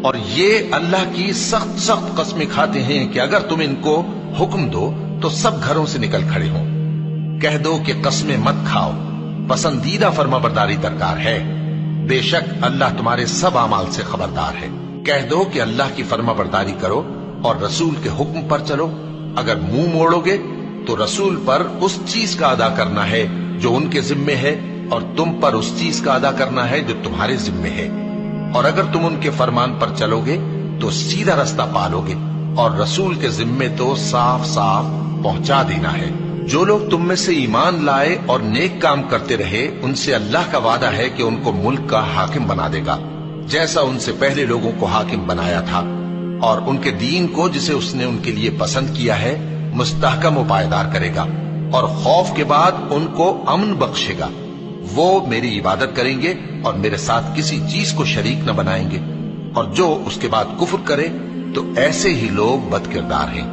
اور یہ اللہ کی سخت سخت قسمیں کھاتے ہیں کہ اگر تم ان کو حکم دو تو سب گھروں سے نکل کھڑے ہوں۔ کہہ دو کہ قسمیں مت کھاؤ، پسندیدہ فرما برداری درکار ہے، بے شک اللہ تمہارے سب اعمال سے خبردار ہے۔ کہہ دو کہ اللہ کی فرما برداری کرو اور رسول کے حکم پر چلو۔ اگر منہ موڑو گے تو رسول پر اس چیز کا ادا کرنا ہے جو ان کے ذمے ہے، اور تم پر اس چیز کا ادا کرنا ہے جو تمہارے ذمے ہے۔ اور اگر تم ان کے فرمان پر چلو گے تو سیدھا رستہ پالو گے، اور رسول کے ذمے تو صاف صاف پہنچا دینا ہے۔ جو لوگ تم میں سے ایمان لائے اور نیک کام کرتے رہے، ان سے اللہ کا وعدہ ہے کہ ان کو ملک کا حاکم بنا دے گا، جیسا ان سے پہلے لوگوں کو حاکم بنایا تھا، اور ان کے دین کو جسے اس نے ان کے لیے پسند کیا ہے مستحکم و پائیدار کرے گا، اور خوف کے بعد ان کو امن بخشے گا۔ وہ میری عبادت کریں گے اور میرے ساتھ کسی چیز کو شریک نہ بنائیں گے، اور جو اس کے بعد کفر کرے تو ایسے ہی لوگ بد کردار ہیں۔